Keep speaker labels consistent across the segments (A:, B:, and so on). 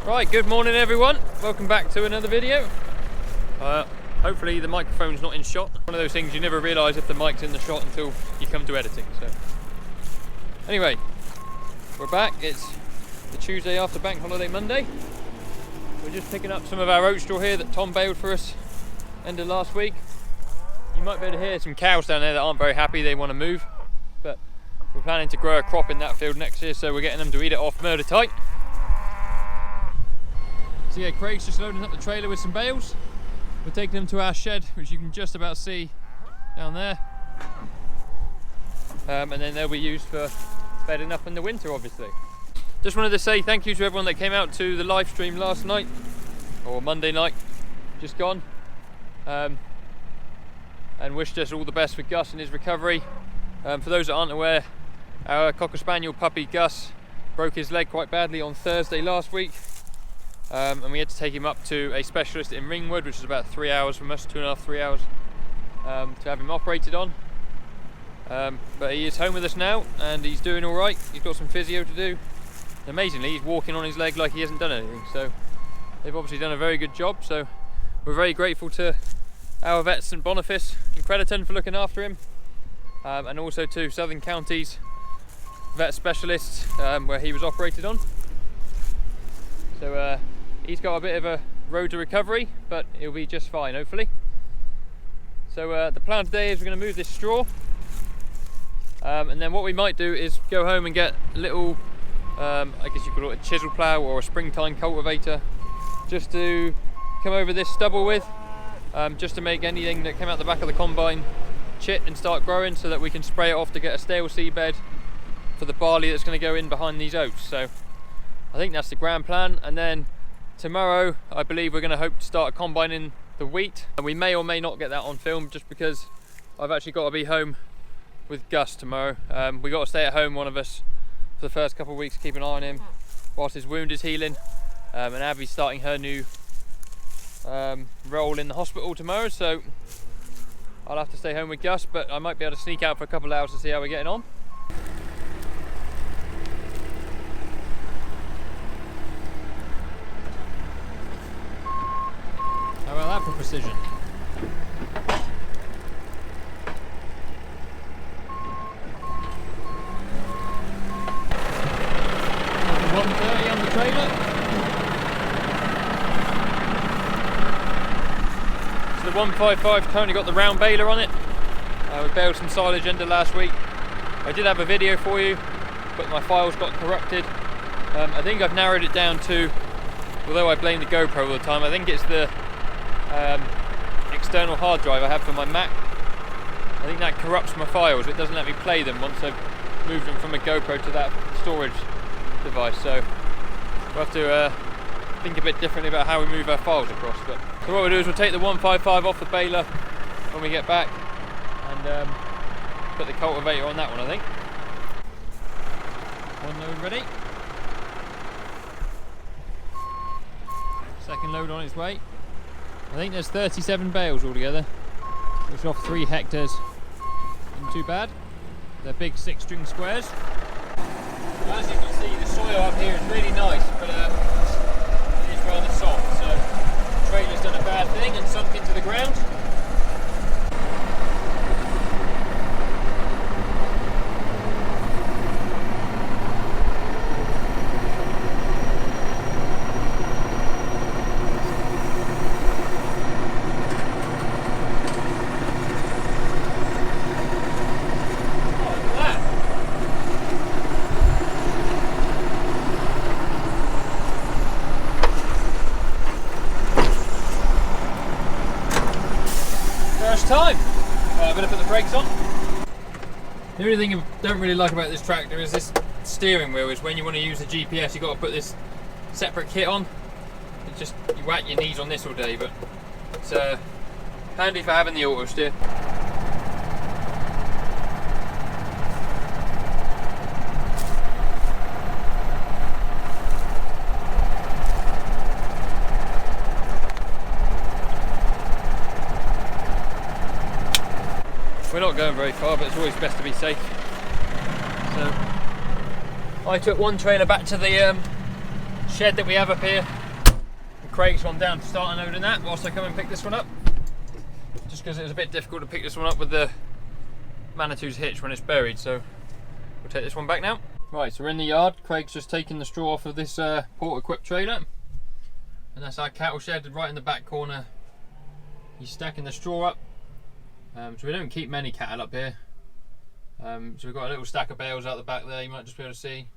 A: Right, good morning everyone. Welcome back to another video. Hopefully the microphone's not in shot. One of those things you never realise if the mic's in the shot until you come to editing. So anyway, we're back. It's the Tuesday after Bank Holiday Monday. We're just picking up some of our oat straw here that Tom baled for us end of last week. You might be able to hear some cows down there that aren't very happy, they want to move. But we're planning to grow a crop in that field next year, so we're getting them to eat it off murder tight. So yeah, Craig's just loading up the trailer with some bales. We're taking them to our shed, which you can just about see down there. And then they'll be used for bedding up in the winter, obviously. Just wanted to say thank you to everyone that came out to the live stream last night, or Monday night, just gone. And wished us all the best with Gus and his recovery. For those that aren't aware, our Cocker Spaniel puppy Gus broke his leg quite badly on Thursday last week. And we had to take him up to a specialist in Ringwood, which is about 3 hours from us, 2.5, 3 hours, to have him operated on. But he is home with us now and he's doing all right. He's got some physio to do. And amazingly, he's walking on his leg like he hasn't done anything. So they've obviously done a very good job. So we're very grateful to our vets St Boniface in Crediton for looking after him, and also to Southern Counties vet specialists where he was operated on. So he's got a bit of a road to recovery, but he'll be just fine, hopefully. So the plan today is we're going to move this straw, and then what we might do is go home and get a little, I guess you could call it a chisel plough or a springtime cultivator, just to come over this stubble with, just to make anything that came out the back of the combine chit and start growing, so that we can spray it off to get a stale seed bed for the barley that's going to go in behind these oats. So I think that's the grand plan. And then tomorrow I believe we're going to hope to start combining the wheat, and we may or may not get that on film just because I've actually got to be home with Gus tomorrow. We got to stay at home, one of us, for the first couple of weeks, keep an eye on him whilst his wound is healing, and Abby's starting her new role in the hospital tomorrow, so I'll have to stay home with Gus, but I might be able to sneak out for a couple of hours to see how we're getting on. How about that for precision? Got the 130 on the trailer. So the 155 currently got the round baler on it. We baled some silage under last week. I did have a video for you, but my files got corrupted. I think I've narrowed it down to, although I blame the GoPro all the time, I think it's the external hard drive I have for my Mac. I think that corrupts my files. It doesn't let me play them once I've moved them from a GoPro to that storage device. So we'll have to think a bit differently about how we move our files across. But so what we'll do is we'll take the 155 off the baler when we get back and put the cultivator on that one, I think. One load ready. Second load on its way. I think there's 37 bales altogether, which is off 3 hectares. Not too bad. They're big 6-string squares. As you can see, the soil up here is really nice, but it is rather soft, so the trailer's done a bad thing and sunk into the ground. Time. I'm going to put the brakes on. The only thing I don't really like about this tractor is this steering wheel. Is when you want to use the GPS, you've got to put this separate kit on. It's just, you whack your knees on this all day, but it's handy for having the auto steer. We're not going very far, but it's always best to be safe. So I took one trailer back to the shed that we have up here. And Craig's gone down to start unloading that whilst I come and pick this one up. Just because it was a bit difficult to pick this one up with the Manitou's hitch when it's buried, so we'll take this one back now. Right, so we're in the yard. Craig's just taking the straw off of this port-equipped trailer. And that's our cattle shed right in the back corner. He's stacking the straw up. So we don't keep many cattle up here. So we've got a little stack of bales out the back there, you might just be able to see.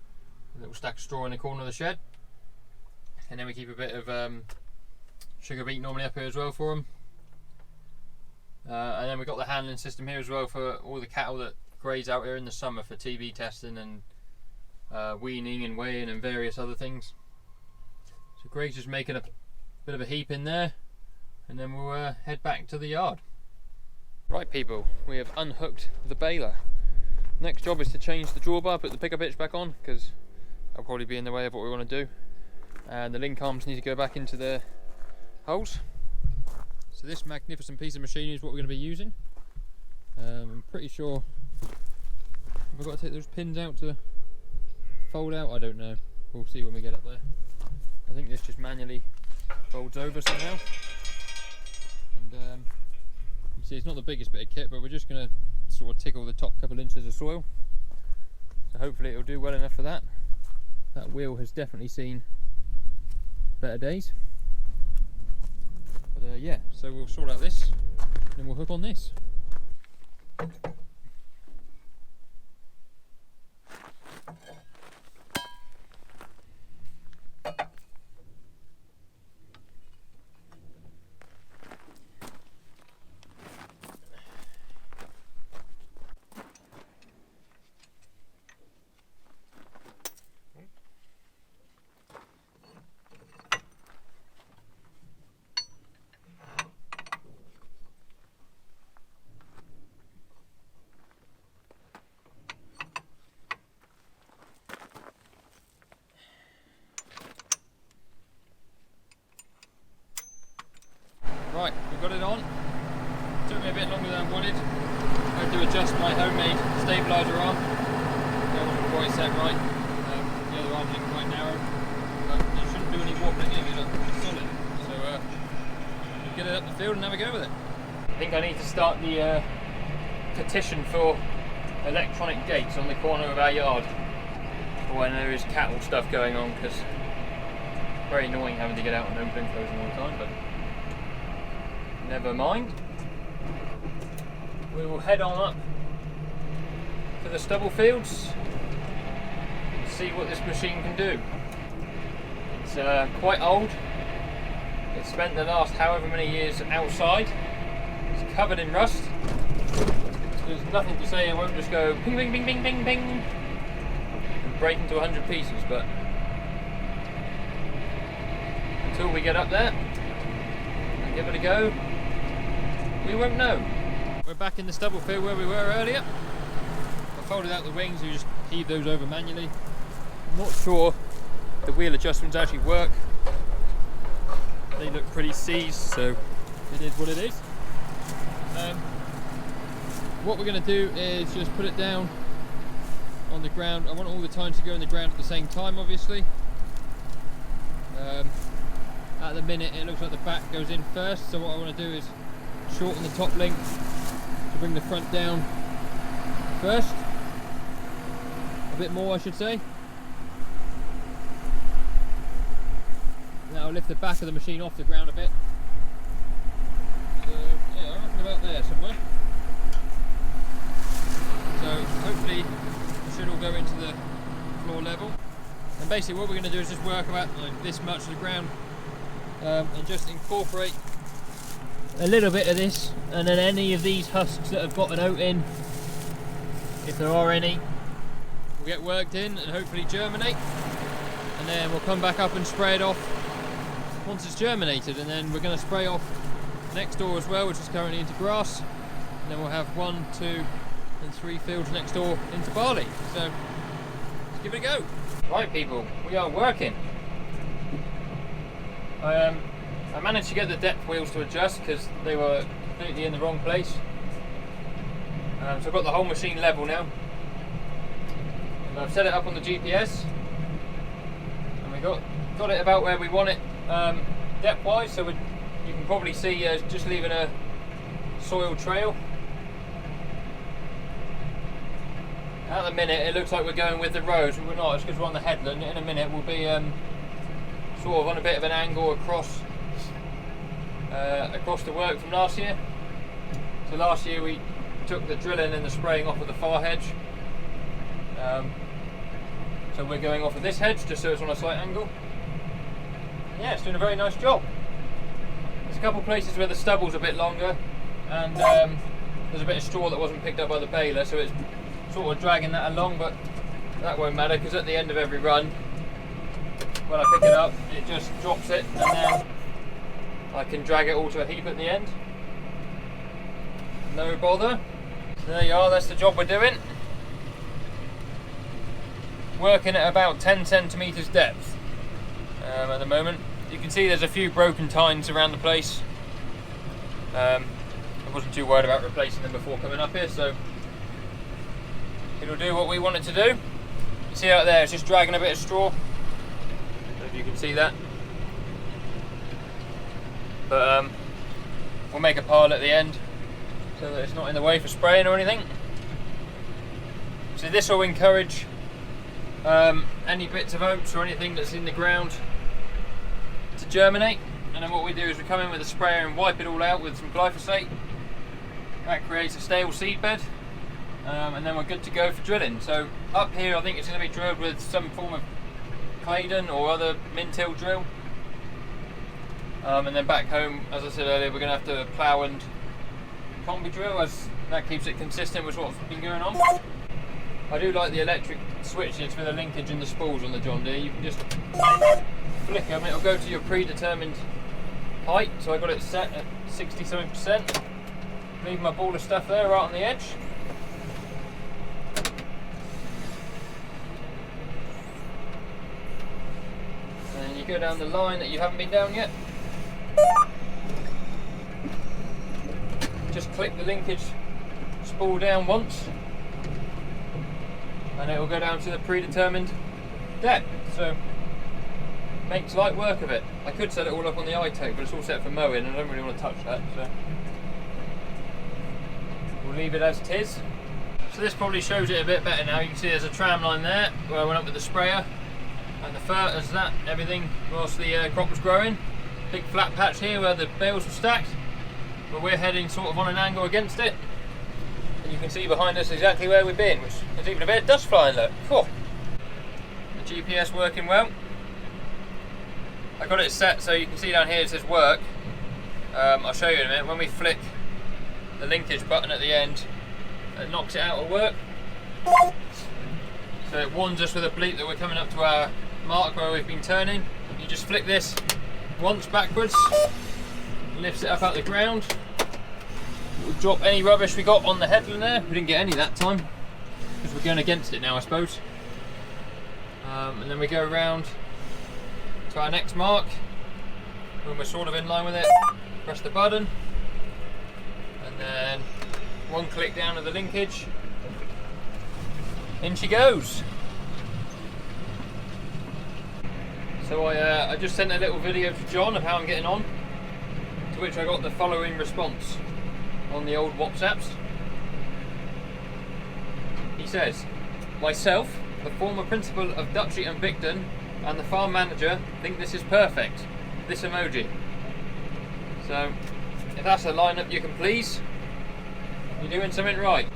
A: A little stack of straw in the corner of the shed. And then we keep a bit of sugar beet normally up here as well for them. And then we've got the handling system here as well for all the cattle that graze out here in the summer for TB testing and weaning and weighing and various other things. So Greg's just making a bit of a heap in there, and then we'll head back to the yard. Right people, we have unhooked the baler. Next job is to change the drawbar, put the pickup hitch back on, because that'll probably be in the way of what we want to do. And the link arms need to go back into their holes. So this magnificent piece of machinery is what we're going to be using. I'm pretty sure, have I got to take those pins out to fold out? I don't know. We'll see when we get up there. I think this just manually folds over somehow. And you see it's not the biggest bit of kit, but we're just going to sort of tickle the top couple inches of soil. So hopefully it'll do well enough for that. That wheel has definitely seen better days. But yeah, so we'll sort out this, and then we'll hook on this. Right, we've got it on. Took me a bit longer than I wanted. I had to adjust my homemade stabiliser arm. That wasn't quite set right. The other arm's quite narrow. But it shouldn't do any wobbling in, it's solid. So we'll get it up the field and have a go with it. I think I need to start the petition for electronic gates on the corner of our yard for when there is cattle stuff going on, because it's very annoying having to get out and open and close them all the time. But never mind. We will head on up to the stubble fields and see what this machine can do. It's quite old. It's spent the last however many years outside. It's covered in rust. So there's nothing to say it won't just go ping, ping, ping, ping, ping, ping and break into 100 pieces, but until we get up there and give it a go, we won't know. We're back in the stubble field where we were earlier. I folded out the wings, you just heave those over manually. I'm not sure the wheel adjustments actually work. They look pretty seized, so it is what it is. What we're going to do is just put it down on the ground. I want all the tines to go in the ground at the same time, obviously. At the minute it looks like the back goes in first, so what I want to do is shorten the top length to bring the front down first. A bit more, I should say. Now I'll lift the back of the machine off the ground a bit. So yeah, I reckon about there somewhere. So hopefully it should all go into the floor level. And basically what we're going to do is just work about like this much of the ground and just incorporate a little bit of this, and then any of these husks that have got an oat in, if there are any, will get worked in and hopefully germinate, and then we'll come back up and spray it off once it's germinated. And then we're going to spray off next door as well, which is currently into grass, and then we'll have 1, 2 and 3 fields next door into barley. So let's give it a go. Right people, we are working. I managed to get the depth wheels to adjust because they were completely in the wrong place. So I've got the whole machine level now. And I've set it up on the GPS. And we got got it about where we want it depth wise, so you can probably see just leaving a soil trail. At the minute it looks like we're going with the roads, but we're not. It's because we're on the headland. In a minute we'll be sort of on a bit of an angle across the work from last year. So last year we took the drilling and the spraying off of the far hedge. So we're going off of this hedge just so it's on a slight angle. Yeah, it's doing a very nice job. There's a couple of places where the stubble's a bit longer, and there's a bit of straw that wasn't picked up by the baler, so it's sort of dragging that along, but that won't matter because at the end of every run, when I pick it up, it just drops it, and then I can drag it all to a heap at the end. No bother. There you are, that's the job we're doing. Working at about 10 centimetres depth at the moment. You can see there's a few broken tines around the place. I wasn't too worried about replacing them before coming up here, so it'll do what we want it to do. You see out there, it's just dragging a bit of straw. I don't know if you can see that. But we'll make a pile at the end so that it's not in the way for spraying or anything. So this will encourage any bits of oats or anything that's in the ground to germinate, and then what we do is we come in with a sprayer and wipe it all out with some glyphosate. That creates a stable seed bed, and then we're good to go for drilling. So up here I think it's going to be drilled with some form of Claydon or other min-till drill, and then back home, as I said earlier, we're going to have to plough and combi drill, as that keeps it consistent with what's been going on. I do like the electric switches for the linkage and the spools on the John Deere. You can just flick them, it'll go to your predetermined height. So I got it set at 60-something%. Leave my ball of stuff there right on the edge. And you go down the line that you haven't been down yet. Just click the linkage spool down once, and it will go down to the predetermined depth, so makes light work of it. I could set it all up on the iTech, but it's all set for mowing and I don't really want to touch that, so we'll leave it as it is. So this probably shows it a bit better now. You can see there's a tram line there where I went up with the sprayer, and the fur as that, everything whilst the crop was growing. Big flat patch here where the bales were stacked, but we're heading sort of on an angle against it. And you can see behind us exactly where we've been, which there's even a bit of dust flying, look. Whew. The GPS working well. I got it set so you can see down here it says work. I'll show you in a minute. When we flick the linkage button at the end, it knocks it out of work. So it warns us with a bleep that we're coming up to our mark where we've been turning. You just flick this once backwards, lifts it up out the ground. We'll drop any rubbish we got on the headland there. We didn't get any that time because we're going against it now, I suppose. And then we go around to our next mark when we're sort of in line with it. Press the button, and then one click down of the linkage. In she goes. So I just sent a little video to John of how I'm getting on, to which I got the following response on the old WhatsApps. He says, myself, the former principal of Dutchy and Victon, and the farm manager think this is perfect. This emoji. So, if that's a lineup you can please, you're doing something right.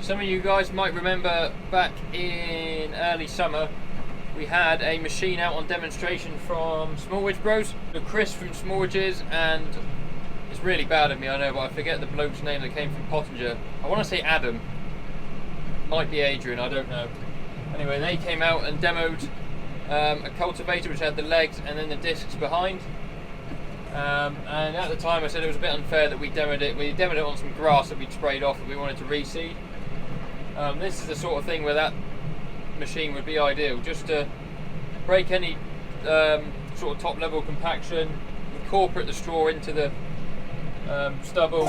A: Some of you guys might remember back in early summer, we had a machine out on demonstration from Smallwidge Bros. Chris from Smallwidges, and it's really bad of me, I know, but I forget the bloke's name that came from Pottinger. I want to say Adam. Might be Adrian, I don't know. Anyway, they came out and demoed a cultivator which had the legs and then the discs behind. And at the time I said it was a bit unfair that we demoed it. We demoed it on some grass that we'd sprayed off that we wanted to reseed. This is the sort of thing where that machine would be ideal, just to break any sort of top level compaction, incorporate the straw into the stubble,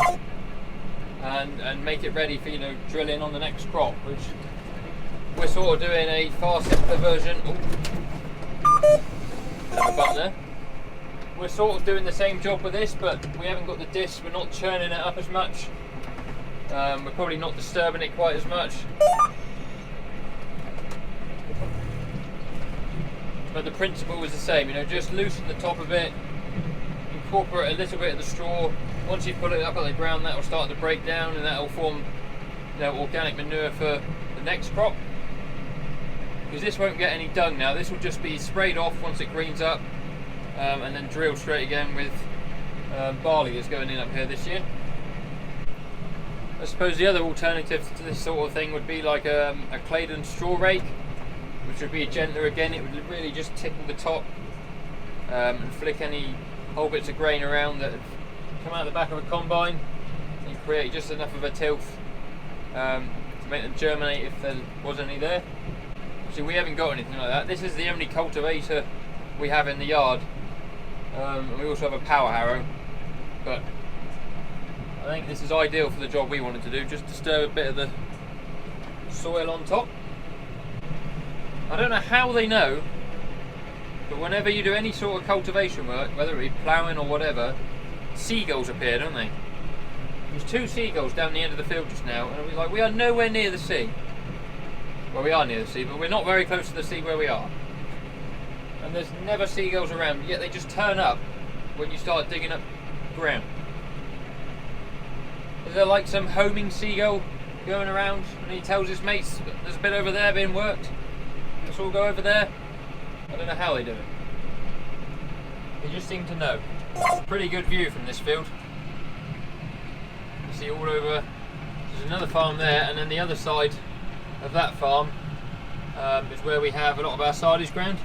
A: and make it ready for, you know, drilling on the next crop, which we're sort of doing a far simpler version. Bit of a bump there. We're sort of doing the same job with this, but we haven't got the disc, we're not churning it up as much. We're probably not disturbing it quite as much. But the principle is the same, you know, just loosen the top of it, incorporate a little bit of the straw. Once you put it up on the ground, that will start to break down and that will form, you know, organic manure for the next crop. Because this won't get any dung now, this will just be sprayed off once it greens up and then drilled straight again with barley that's going in up here this year. I suppose the other alternative to this sort of thing would be like a Claydon straw rake, which would be gentler again. It would really just tickle the top and flick any whole bits of grain around that have come out the back of a combine and create just enough of a tilth to make them germinate if there was any there. See, we haven't got anything like that. This is the only cultivator we have in the yard, and we also have a power harrow, but I think this is ideal for the job we wanted to do, just disturb a bit of the soil on top. I don't know how they know, but whenever you do any sort of cultivation work, whether it be ploughing or whatever, seagulls appear, don't they? There's 2 seagulls down the end of the field just now, and we're like, we are nowhere near the sea. Well, we are near the sea, but we're not very close to the sea where we are. And there's never seagulls around, yet they just turn up when you start digging up ground. Is there like some homing seagull going around and he tells his mates there's a bit over there being worked? Let's all go over there. I don't know how they do it. They just seem to know. Pretty good view from this field. You see all over, there's another farm there, and then the other side of that farm is where we have a lot of our silage ground.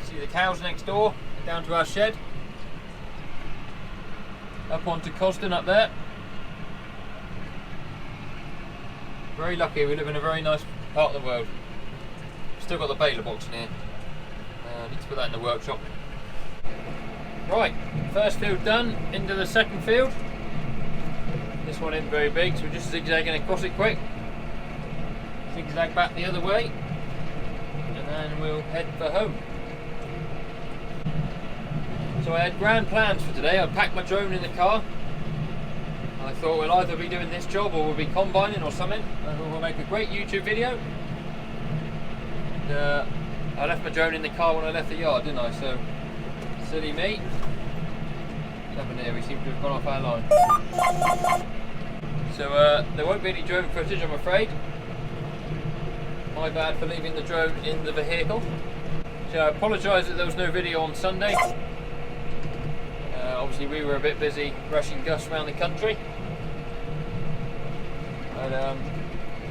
A: See the cows next door, down to our shed. Up onto Cosden up there. Very lucky, we live in a very nice part of the world. Still got the baler box in here. I need to put that in the workshop. Right, first field done, into the second field. This one isn't very big, so we're just zigzagging across it quick. Zigzag back the other way, and then we'll head for home. So I had grand plans for today. I packed my drone in the car. I thought we'll either be doing this job or we'll be combining or something, and we'll make a great YouTube video. I left my drone in the car when I left the yard, didn't I? So, silly me. What's happened here? We seem to have gone off our line. So there won't be any drone footage, I'm afraid. My bad for leaving the drone in the vehicle. So I apologise that there was no video on Sunday. Obviously we were a bit busy rushing Gus around the country. But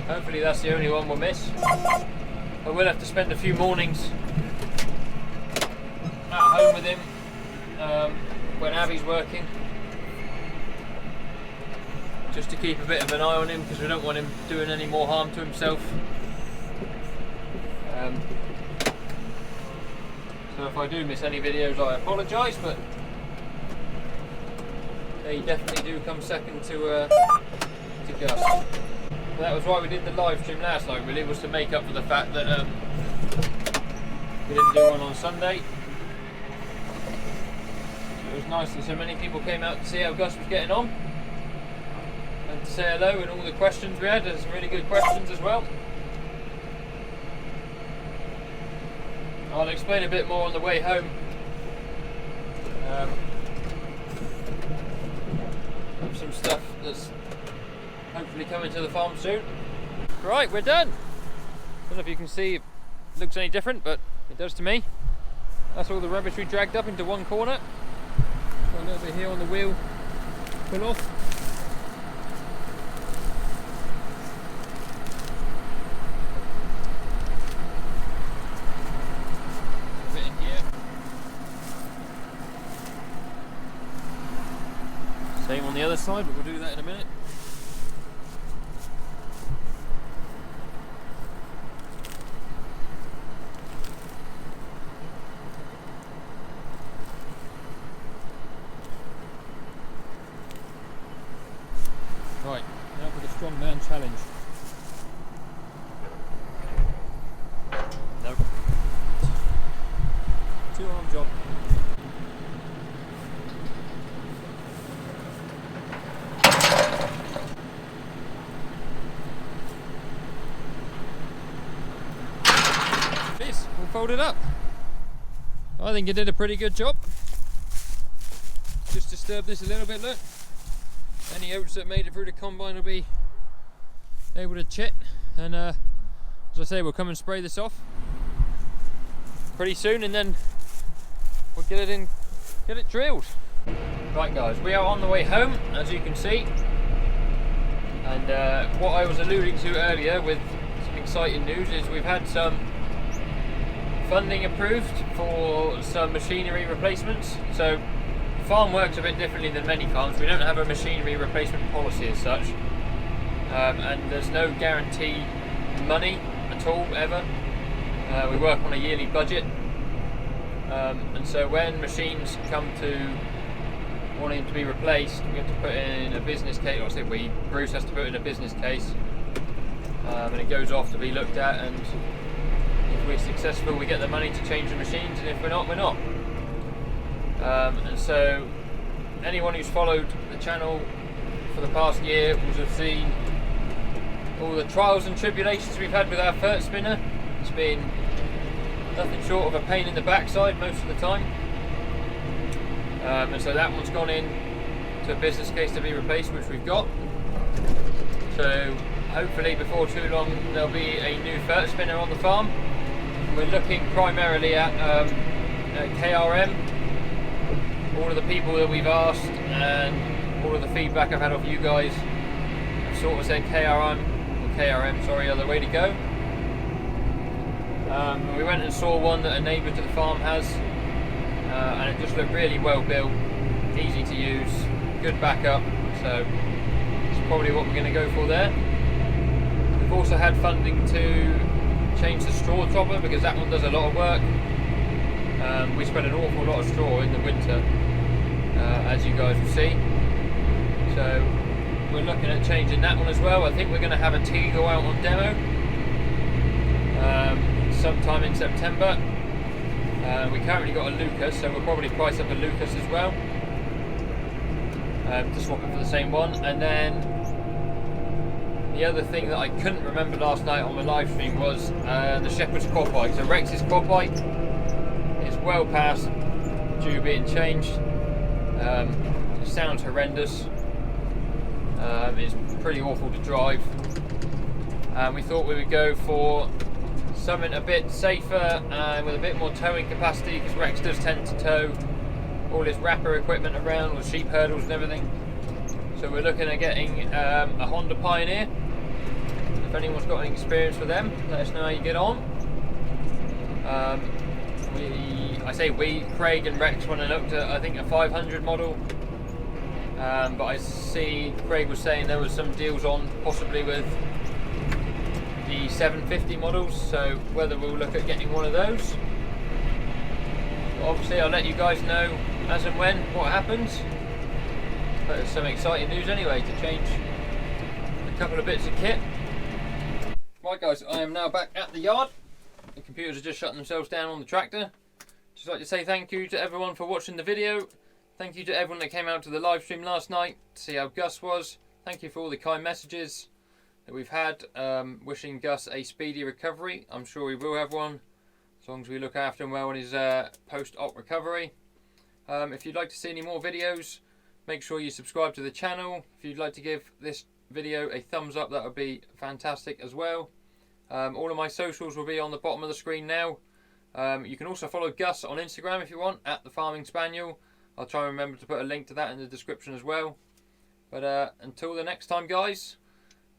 A: hopefully that's the only one we'll miss. I will have to spend a few mornings at home with him when Abby's working, just to keep a bit of an eye on him, because we don't want him doing any more harm to himself. So if I do miss any videos, I apologise, but they definitely do come second to Gus. So that was why we did the live stream last night, really, was to make up for the fact that we didn't do one on Sunday. So it was nice that so many people came out to see how Gus was getting on and to say hello, and all the questions we had. There's some really good questions as well. I'll explain a bit more on the way home. Some stuff that's hopefully coming to the farm soon. Right, we're done. I don't know if you can see if it looks any different, but it does to me. That's all the rubbish we dragged up into one corner. Got a little bit here on the wheel, pull off. A bit in here. Same on the other side, but we'll do that in a minute. Right, now for the strongman challenge. No. 2-arm job. This, we'll fold it up. I think it did a pretty good job. Just disturb this a little bit, look. Any oats that made it through the combine will be able to chit, and as I say, we'll come and spray this off pretty soon, and then we'll get it in, get it drilled. Right guys, we are on the way home, as you can see, and what I was alluding to earlier with some exciting news is we've had some funding approved for some machinery replacements. So the farm works a bit differently than many farms. We don't have a machinery replacement policy as such, and there's no guarantee money at all ever. We work on a yearly budget, and so when machines come to wanting to be replaced, we have to put in a business case. Or I say Bruce has to put in a business case, and it goes off to be looked at, and if we're successful we get the money to change the machines, and if we're not, we're not. And so anyone who's followed the channel for the past year will have seen all the trials and tribulations we've had with our Fert spinner. It's been nothing short of a pain in the backside most of the time, and so that one's gone in to a business case to be replaced, which we've got. So hopefully before too long there'll be a new Fert spinner on the farm. We're looking primarily at KRM. All of the people that we've asked and all of the feedback I've had off you guys have sort of said KRM, sorry, are the way to go. We went and saw one that a neighbour to the farm has, and it just looked really well built, easy to use, good backup, so it's probably what we're going to go for there. We've also had funding to change the straw topper, because that one does a lot of work. We spread an awful lot of straw in the winter, as you guys will see, so we're looking at changing that one as well. I think we're going to have a T go out on demo sometime in September. We currently got a Lucas, so we'll probably price up a Lucas as well, to swap it for the same one. And then the other thing that I couldn't remember last night on my live stream was the Shepherd's quad bike. So Rex's quad bike is well past due being changed. It sounds horrendous. It's pretty awful to drive. We thought we would go for something a bit safer and with a bit more towing capacity, because Rex does tend to tow all his wrapper equipment around with sheep hurdles and everything. So we're looking at getting a Honda Pioneer. If anyone's got any experience with them, let us know how you get on. Craig and Rex went and looked at, I think, a 500 model, but I see Craig was saying there was some deals on possibly with the 750 models, so whether we'll look at getting one of those. But obviously I'll let you guys know as and when what happens, but it's some exciting news anyway to change a couple of bits of kit. Right guys, I am now back at the yard. The computers are just shutting themselves down on the tractor. Just like to say thank you to everyone for watching the video. Thank you to everyone that came out to the live stream last night to see how Gus was. Thank you for all the kind messages that we've had, wishing Gus a speedy recovery. I'm sure he will have one, as long as we look after him well in his post-op recovery. If you'd like to see any more videos, make sure you subscribe to the channel. If you'd like to give this video a thumbs up, that would be fantastic as well. All of my socials will be on the bottom of the screen now. You can also follow Gus on Instagram if you want, at the Farming Spaniel. I'll try and remember to put a link to that in the description as well. But until the next time guys,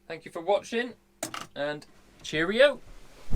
A: thank you for watching, and cheerio.